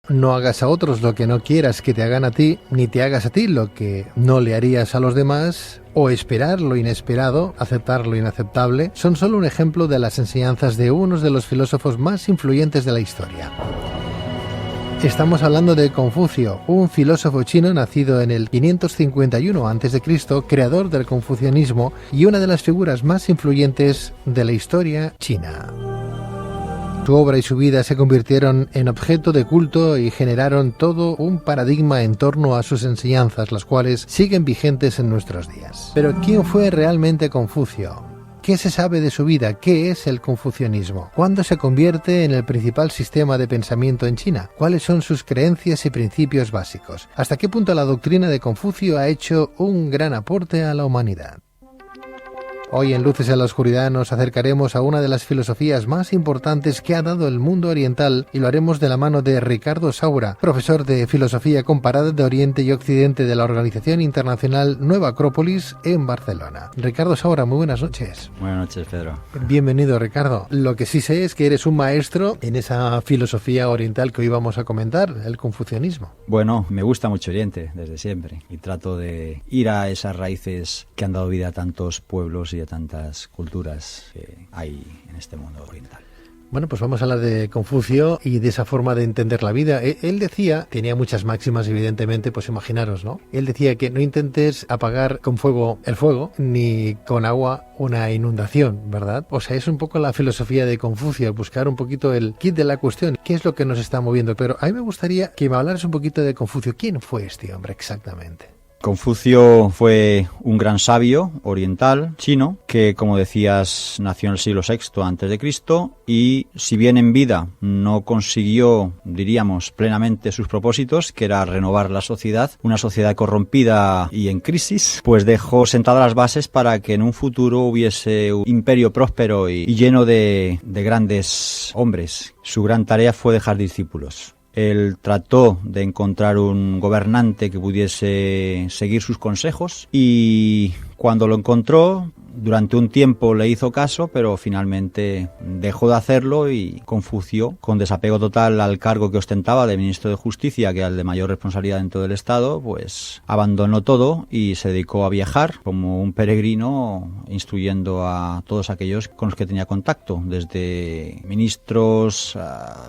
No hagas a otros lo que no quieras que te hagan a ti, ni te hagas a ti lo que no le harías a los demás, o esperar lo inesperado, aceptar lo inaceptable, son solo un ejemplo de las enseñanzas de uno de los filósofos más influyentes de la historia. Estamos hablando de Confucio, un filósofo chino nacido en el 551 a.C., creador del confucianismo y una de las figuras más influyentes de la historia china. Su obra y su vida se convirtieron en objeto de culto y generaron todo un paradigma en torno a sus enseñanzas, las cuales siguen vigentes en nuestros días. Pero ¿quién fue realmente Confucio? ¿Qué se sabe de su vida? ¿Qué es el confucianismo? ¿Cuándo se convierte en el principal sistema de pensamiento en China? ¿Cuáles son sus creencias y principios básicos? ¿Hasta qué punto la doctrina de Confucio ha hecho un gran aporte a la humanidad? Hoy en Luces en la Oscuridad nos acercaremos a una de las filosofías más importantes que ha dado el mundo oriental y lo haremos de la mano de Ricardo Saura, profesor de Filosofía Comparada de Oriente y Occidente de la Organización Internacional Nueva Acrópolis en Barcelona. Ricardo Saura, muy buenas noches. Buenas noches, Pedro. Bienvenido, Ricardo. Lo que sí sé es que eres un maestro en esa filosofía oriental que hoy vamos a comentar, el confucianismo. Bueno, me gusta mucho Oriente desde siempre y trato de ir a esas raíces que han dado vida a tantos pueblos y a tantas culturas que hay en este mundo oriental. Bueno, pues vamos a hablar de Confucio y de esa forma de entender la vida. Él decía, tenía muchas máximas evidentemente, pues imaginaros, ¿no? Él decía que no intentes apagar con fuego el fuego, ni con agua una inundación, ¿verdad? O sea, es un poco la filosofía de Confucio, buscar un poquito el kit de la cuestión, qué es lo que nos está moviendo. Pero a mí me gustaría que me hablaras un poquito de Confucio. ¿Quién fue este hombre exactamente? Confucio fue un gran sabio oriental chino que, como decías, nació en el siglo VI a.C. y, si bien en vida no consiguió, diríamos, plenamente sus propósitos, que era renovar la sociedad, una sociedad corrompida y en crisis, pues dejó sentadas las bases para que en un futuro hubiese un imperio próspero y lleno de grandes hombres. Su gran tarea fue dejar discípulos. Él trató de encontrar un gobernante que pudiese seguir sus consejos y cuando lo encontró, durante un tiempo le hizo caso, pero finalmente dejó de hacerlo y Confucio, con desapego total al cargo que ostentaba de ministro de Justicia, que era el de mayor responsabilidad en todo el Estado, pues abandonó todo y se dedicó a viajar como un peregrino, instruyendo a todos aquellos con los que tenía contacto, desde ministros,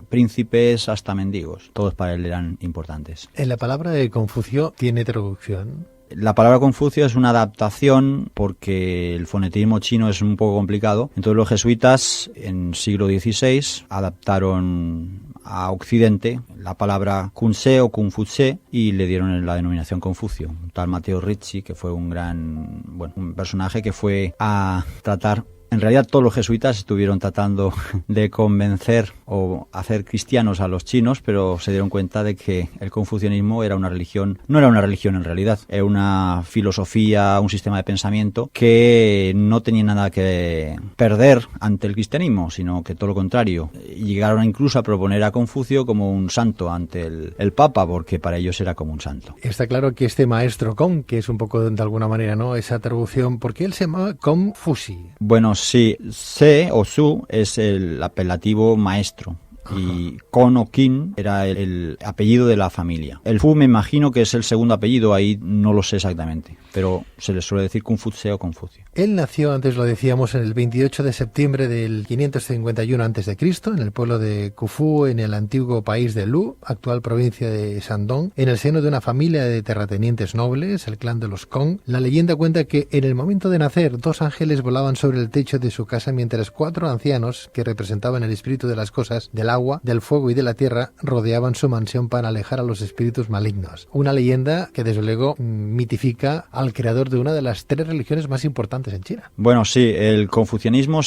príncipes hasta mendigos. Todos para él eran importantes. ¿En la palabra de Confucio tiene traducción? La palabra Confucio es una adaptación porque el fonetismo chino es un poco complicado. Entonces los jesuitas en siglo XVI adaptaron a Occidente la palabra Kunse o Confuce y le dieron la denominación Confucio. Un tal Matteo Ricci, que fue un personaje que fue a tratar. En realidad todos los jesuitas estuvieron tratando de convencer o hacer cristianos a los chinos, pero se dieron cuenta de que el confucianismo era una religión, no era una religión en realidad, era una filosofía, un sistema de pensamiento que no tenía nada que perder ante el cristianismo, sino que todo lo contrario. Llegaron incluso a proponer a Confucio como un santo ante el Papa, porque para ellos era como un santo. Está claro que este maestro Kong, que es un poco de alguna manera, ¿no?, esa traducción, ¿por qué él se llamaba Confuci? Bueno, sí, Se o Su es el apelativo maestro. Ajá. Y Kon o Kin era el apellido de la familia. El Fu me imagino que es el segundo apellido, ahí no lo sé exactamente, pero se le suele decir Confuce o Confucio. Él nació, antes lo decíamos, en el 28 de septiembre del 551 a.C., en el pueblo de Qufu, en el antiguo país de Lu, actual provincia de Shandong, en el seno de una familia de terratenientes nobles, el clan de los Kong. La leyenda cuenta que en el momento de nacer, 2 ángeles volaban sobre el techo de su casa, mientras 4 ancianos, que representaban el espíritu de las cosas, del agua, del fuego y de la tierra, rodeaban su mansión para alejar a los espíritus malignos. Una leyenda que desde luego mitifica al creador de una de las 3 religiones más importantes en China. Bueno, sí, el confucianismo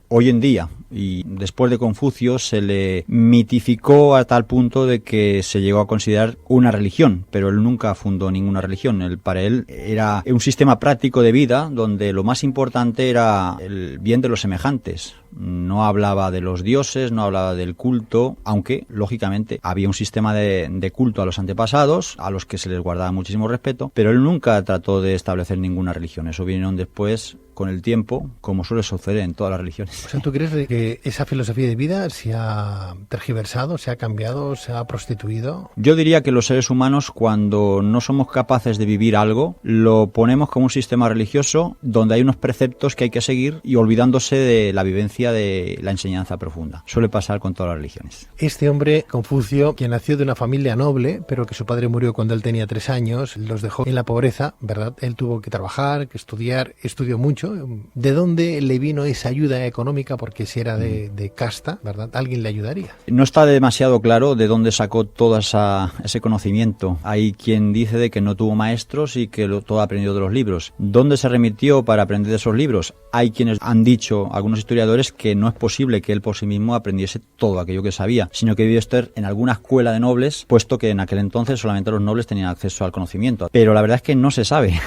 hoy en día, y después de Confucio se le mitificó a tal punto de que se llegó a considerar una religión, pero él nunca fundó ninguna religión. Para él era un sistema práctico de vida donde lo más importante era el bien de los semejantes. no hablaba de los dioses, no hablaba del culto, aunque, lógicamente, había un sistema de culto a los antepasados, a los que se les guardaba muchísimo respeto, pero él nunca trató de establecer ninguna religión. Eso vinieron después, con el tiempo, como suele suceder en todas las religiones. O sea, ¿tú crees que esa filosofía de vida se ha tergiversado, se ha cambiado, se ha prostituido? Yo diría que los seres humanos, cuando no somos capaces de vivir algo, lo ponemos como un sistema religioso donde hay unos preceptos que hay que seguir y olvidándose de la vivencia de la enseñanza profunda. Suele pasar con todas las religiones. Este hombre, Confucio, quien nació de una familia noble, pero que su padre murió cuando él tenía 3 años, los dejó en la pobreza, ¿verdad? Él tuvo que trabajar, que estudiar, estudió mucho. ¿De dónde le vino esa ayuda económica? Porque si era de casta, ¿verdad? ¿Alguien le ayudaría? No está demasiado claro de dónde sacó todo ese conocimiento. Hay quien dice de que no tuvo maestros y que todo aprendió de los libros. ¿Dónde se remitió para aprender de esos libros? Hay quienes han dicho, algunos historiadores, que no es posible que él por sí mismo aprendiese todo aquello que sabía, sino que debió estar en alguna escuela de nobles, puesto que en aquel entonces solamente los nobles tenían acceso al conocimiento. Pero la verdad es que no se sabe.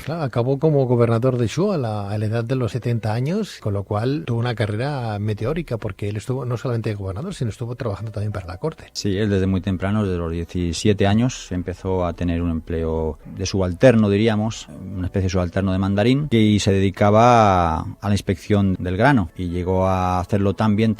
Claro, acabó como gobernador de Shu a la edad de los 70 años, con lo cual tuvo una carrera meteórica, porque él estuvo no solamente de gobernador, sino estuvo trabajando también para la corte. Sí, él desde muy temprano, desde los 17 años, empezó a tener un empleo de subalterno, diríamos, una especie de subalterno de mandarín, y se dedicaba a la inspección del grano, y llegó a hacerlo tan bien,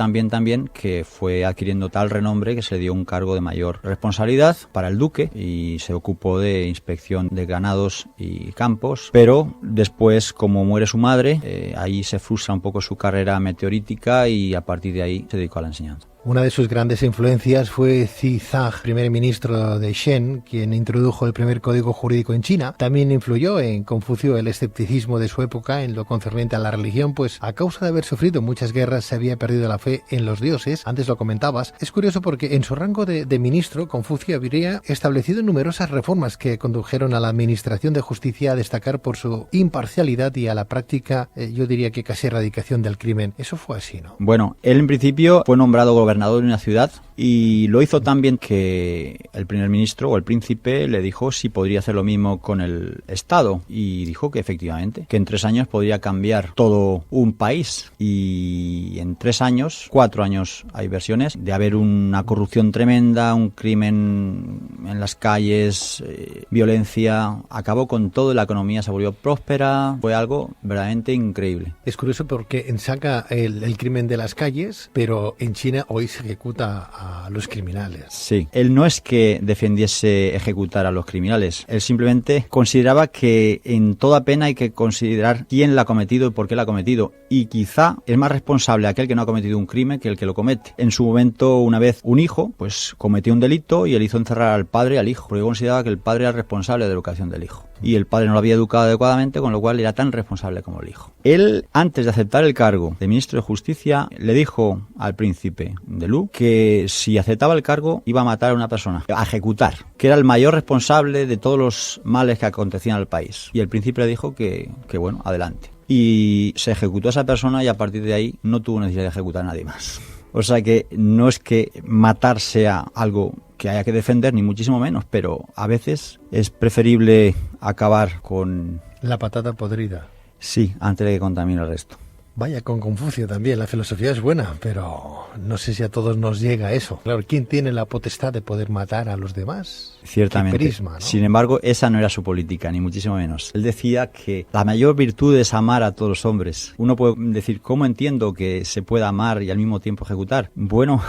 que fue adquiriendo tal renombre que se le dio un cargo de mayor responsabilidad para el duque, y se ocupó de inspección de ganados y campos, pero después, como muere su madre, ahí se frustra un poco su carrera meteorítica y a partir de ahí se dedicó a la enseñanza. Una de sus grandes influencias fue Xizang, primer ministro de Shen, quien introdujo el primer código jurídico en China. También influyó en Confucio el escepticismo de su época en lo concerniente a la religión, pues a causa de haber sufrido muchas guerras se había perdido la fe en los dioses. Antes lo comentabas. Es curioso porque en su rango de ministro, Confucio habría establecido numerosas reformas que condujeron a la administración de justicia a destacar por su imparcialidad y a la práctica, yo diría que casi erradicación del crimen. Eso fue así, ¿no? Bueno, él en principio fue nombrado gobernador de una ciudad y lo hizo tan bien que el primer ministro o el príncipe le dijo si podría hacer lo mismo con el Estado, y dijo que efectivamente, que en 3 años podría cambiar todo un país, y en 3 años, 4 años hay versiones de haber una corrupción tremenda, un crimen en las calles, violencia, acabó con todo y la economía se volvió próspera. Fue algo verdaderamente increíble. Es curioso porque saca el crimen de las calles, pero en China hoy se ejecuta a los criminales. Sí, él no es que defendiese ejecutar a los criminales, él simplemente consideraba que en toda pena hay que considerar quién la ha cometido y por qué la ha cometido, y quizá es más responsable aquel que no ha cometido un crimen que el que lo comete. En su momento, una vez un hijo pues cometió un delito y él hizo encerrar al padre y al hijo, porque consideraba que el padre era responsable de la educación del hijo y el padre no lo había educado adecuadamente, con lo cual era tan responsable como el hijo. Él, antes de aceptar el cargo de ministro de Justicia, le dijo al príncipe de Lu que si aceptaba el cargo iba a matar a una persona, a ejecutar, que era el mayor responsable de todos los males que acontecían al país. Y el príncipe le dijo que bueno, adelante. Y se ejecutó a esa persona y a partir de ahí no tuvo necesidad de ejecutar a nadie más. O sea que no es que matar sea algo que haya que defender, ni muchísimo menos, pero a veces es preferible acabar con la patata podrida. Sí, antes de que contamine el resto. Vaya, con Confucio también, la filosofía es buena, pero no sé si a todos nos llega eso. Claro, ¿quién tiene la potestad de poder matar a los demás? Ciertamente. Prisma, ¿no? Sin embargo, esa no era su política, ni muchísimo menos. Él decía que la mayor virtud es amar a todos los hombres. Uno puede decir, ¿cómo entiendo que se pueda amar y al mismo tiempo ejecutar? Bueno...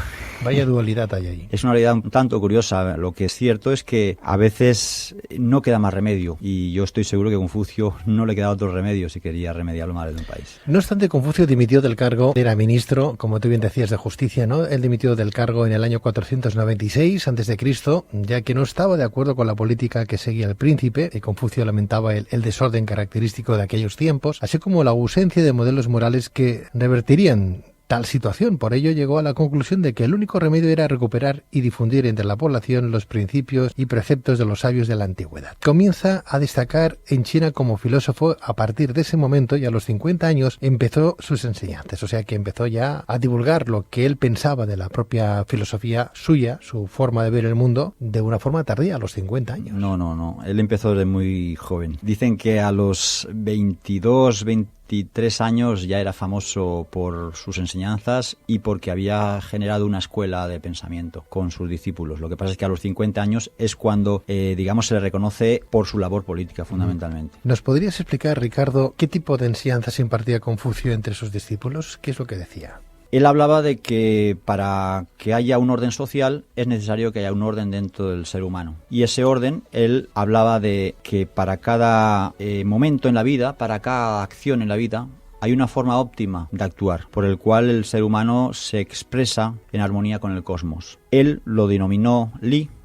Vaya dualidad hay ahí. Es una realidad un tanto curiosa. Lo que es cierto es que a veces no queda más remedio, y yo estoy seguro que a Confucio no le quedaba otro remedio si quería remediar los males de un país. No obstante, Confucio dimitió del cargo, era ministro, como tú bien decías, de justicia, ¿no? Él dimitió del cargo en el año 496 a.C., ya que no estaba de acuerdo con la política que seguía el príncipe, y Confucio lamentaba el desorden característico de aquellos tiempos, así como la ausencia de modelos morales que revertirían tal situación. Por ello llegó a la conclusión de que el único remedio era recuperar y difundir entre la población los principios y preceptos de los sabios de la antigüedad. Comienza a destacar en China como filósofo. A partir de ese momento, y a los 50 años, empezó sus enseñanzas, o sea que empezó ya a divulgar lo que él pensaba de la propia filosofía suya, su forma de ver el mundo, de una forma tardía, a los 50 años. No, él empezó desde muy joven. Dicen que a los 22, 23 años ya era famoso por sus enseñanzas y porque había generado una escuela de pensamiento con sus discípulos. Lo que pasa es que a los 50 años es cuando, digamos, se le reconoce por su labor política, fundamentalmente. ¿Nos podrías explicar, Ricardo, qué tipo de enseñanzas impartía Confucio entre sus discípulos? ¿Qué es lo que decía? Él hablaba de que para que haya un orden social es necesario que haya un orden dentro del ser humano. Y ese orden, él hablaba de que para cada momento en la vida, para cada acción en la vida, hay una forma óptima de actuar, por el cual el ser humano se expresa en armonía con el cosmos. Él lo denominó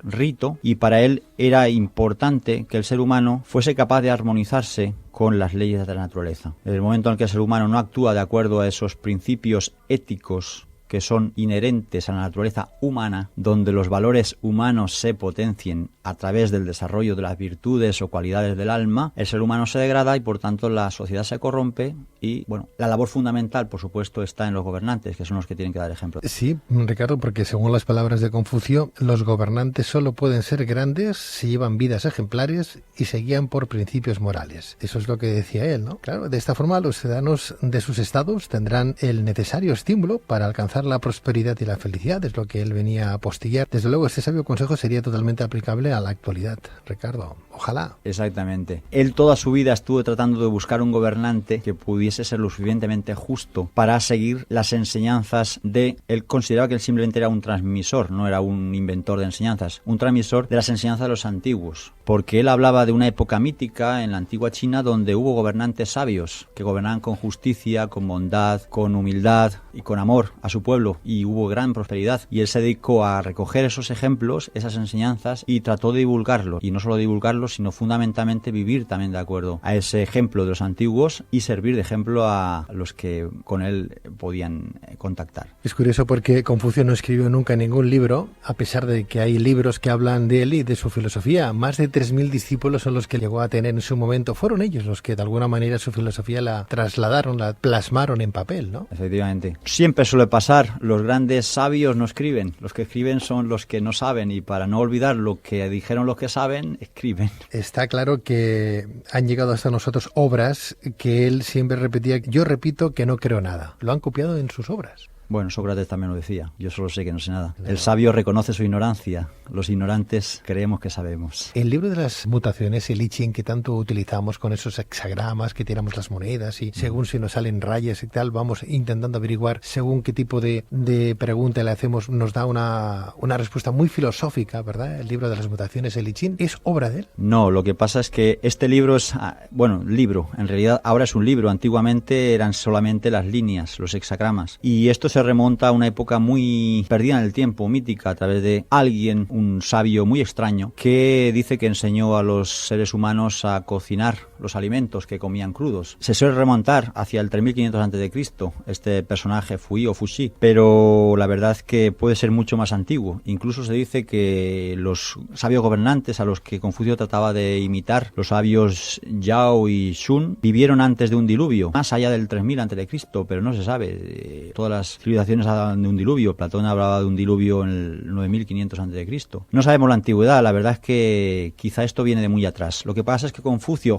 rito, y para él era importante que el ser humano fuese capaz de armonizarse con las leyes de la naturaleza. En el momento en que el ser humano no actúa de acuerdo a esos principios éticos que son inherentes a la naturaleza humana, donde los valores humanos se potencien a través del desarrollo de las virtudes o cualidades del alma, el ser humano se degrada y por tanto la sociedad se corrompe y, bueno, la labor fundamental, por supuesto, está en los gobernantes, que son los que tienen que dar ejemplo. Sí, Ricardo, porque según las palabras de Confucio, los gobernantes solo pueden ser grandes si llevan vidas ejemplares y se guían por principios morales. Eso es lo que decía él, ¿no? Claro, de esta forma los ciudadanos de sus estados tendrán el necesario estímulo para alcanzar la prosperidad y la felicidad, es lo que él venía a apostillar. Desde luego, este sabio consejo sería totalmente aplicable a la actualidad, Ricardo. Ojalá. Exactamente. Él toda su vida estuvo tratando de buscar un gobernante que pudiese ser lo suficientemente justo para seguir las enseñanzas de... Él consideraba que él simplemente era un transmisor, no era un inventor de enseñanzas, un transmisor de las enseñanzas de los antiguos, porque él hablaba de una época mítica en la antigua China donde hubo gobernantes sabios que gobernaban con justicia, con bondad, con humildad y con amor a su pueblo, y hubo gran prosperidad, y él se dedicó a recoger esos ejemplos, esas enseñanzas, y trató de divulgarlos, y no solo divulgarlos, sino fundamentalmente vivir también de acuerdo a ese ejemplo de los antiguos y servir de ejemplo a los que con él podían contactar. Es curioso porque Confucio no escribió nunca ningún libro, a pesar de que hay libros que hablan de él y de su filosofía. Más de 3.000 discípulos son los que llegó a tener en su momento. Fueron ellos los que de alguna manera su filosofía la trasladaron, la plasmaron en papel, ¿no? Efectivamente. Siempre suele pasar, los grandes sabios no escriben, los que escriben son los que no saben, y para no olvidar lo que dijeron los que saben, escriben. Está claro que han llegado hasta nosotros obras que él siempre repetía: yo repito que no creo nada. Lo han copiado en sus obras. Bueno, Sócrates también lo decía, yo solo sé que no sé nada. El sabio reconoce su ignorancia, los ignorantes creemos que sabemos. El libro de las mutaciones, el I Ching, que tanto utilizamos con esos hexagramas que tiramos las monedas y según si nos salen rayas y tal, vamos intentando averiguar según qué tipo de pregunta le hacemos, nos da una respuesta muy filosófica, ¿verdad? El libro de las mutaciones, el I Ching, ¿es obra de él? No, lo que pasa es que este libro es, en realidad ahora es un libro, antiguamente eran solamente las líneas, los hexagramas, y esto se remonta a una época muy perdida en el tiempo, mítica, a través de alguien, un sabio muy extraño, que dice que enseñó a los seres humanos a cocinar los alimentos que comían crudos. Se suele remontar hacia el 3500 a.C., este personaje Fui o Fuxi, pero la verdad es que puede ser mucho más antiguo. Incluso se dice que los sabios gobernantes a los que Confucio trataba de imitar, los sabios Yao y Shun, vivieron antes de un diluvio, más allá del 3000 a.C., pero no se sabe. Todas las civilizaciones hablan de un diluvio. Platón hablaba de un diluvio en el 9500 a.C. No sabemos la antigüedad, la verdad es que quizá esto viene de muy atrás. Lo que pasa es que Confucio,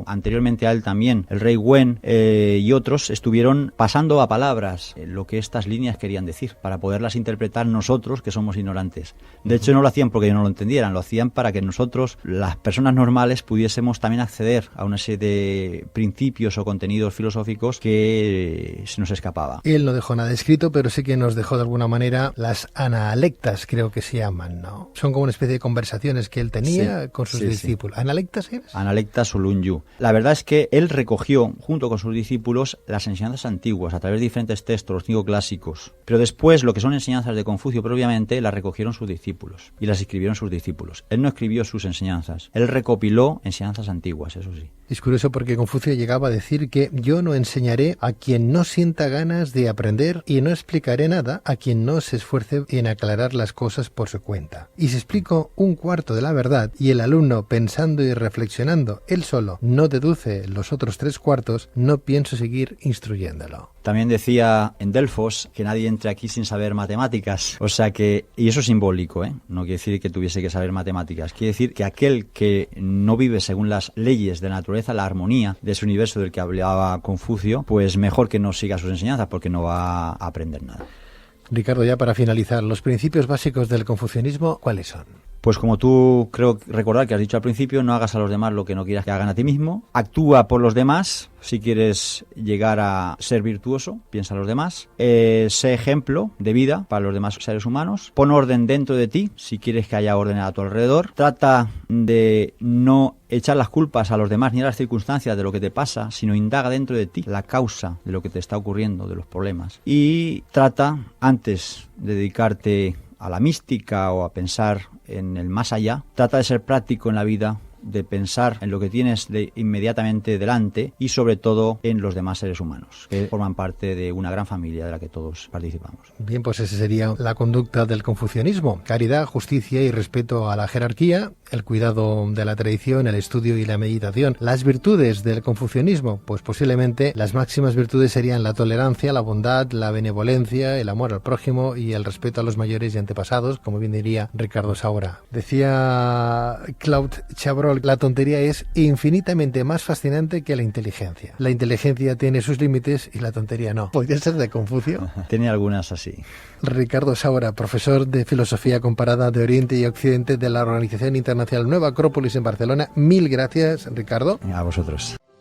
anteriormente a él también, el rey Wen y otros, estuvieron pasando a palabras lo que estas líneas querían decir, para poderlas interpretar nosotros, que somos ignorantes. De hecho, no lo hacían porque no lo entendieran, lo hacían para que nosotros, las personas normales, pudiésemos también acceder a una serie de principios o contenidos filosóficos que se nos escapaba. Él no dejó nada escrito, pero sí que nos dejó de alguna manera las analectas, creo que se llaman, ¿no? Son como una especie de conversaciones que él tenía con sus discípulos. ¿Analectas eres? Analectas Ulunyu. La verdad es que él recogió, junto con sus discípulos, las enseñanzas antiguas a través de diferentes textos, los 5 clásicos. Pero después, lo que son enseñanzas de Confucio propiamente, las recogieron sus discípulos y las escribieron sus discípulos. Él no escribió sus enseñanzas. Él recopiló enseñanzas antiguas, eso sí. Es curioso porque Confucio llegaba a decir que yo no enseñaré a quien no sienta ganas de aprender y no explicaré nada a quien no se esfuerce en aclarar las cosas por su cuenta. Y si explico un cuarto de la verdad y el alumno, pensando y reflexionando él solo, no deduce los otros 3 cuartos, no pienso seguir instruyéndolo. También decía en Delfos que nadie entre aquí sin saber matemáticas. O sea que, y eso es simbólico, no quiere decir que tuviese que saber matemáticas. Quiere decir que aquel que no vive según las leyes de la naturaleza, la armonía de ese universo del que hablaba Confucio, pues mejor que no siga sus enseñanzas porque no va a aprender nada. Ricardo, ya para finalizar, los principios básicos del confucianismo, ¿cuáles son? Pues como tú creo recordar que has dicho al principio, no hagas a los demás lo que no quieras que hagan a ti mismo. Actúa por los demás si quieres llegar a ser virtuoso, piensa en los demás. Sé ejemplo de vida para los demás seres humanos. Pon orden dentro de ti si quieres que haya orden a tu alrededor. Trata de no echar las culpas a los demás ni a las circunstancias de lo que te pasa, sino indaga dentro de ti la causa de lo que te está ocurriendo, de los problemas. Y trata, antes de dedicarte a la mística o a pensar en el más allá, trata de ser práctico en la vida, de pensar en lo que tienes inmediatamente delante y sobre todo en los demás seres humanos, que forman parte de una gran familia de la que todos participamos. Bien, pues esa sería la conducta del confucianismo: caridad, justicia y respeto a la jerarquía, el cuidado de la tradición, el estudio y la meditación. Las virtudes del confucianismo, pues posiblemente las máximas virtudes serían la tolerancia, la bondad, la benevolencia, el amor al prójimo y el respeto a los mayores y antepasados, como bien diría Ricardo Saura. Decía Claude Chabrol, la tontería es infinitamente más fascinante que la inteligencia. La inteligencia tiene sus límites y la tontería no. ¿Podría ser de Confucio? Tenía algunas así. Ricardo Saura, profesor de Filosofía Comparada de Oriente y Occidente de la Organización Internacional Nueva Acrópolis en Barcelona. Mil gracias, Ricardo. A vosotros.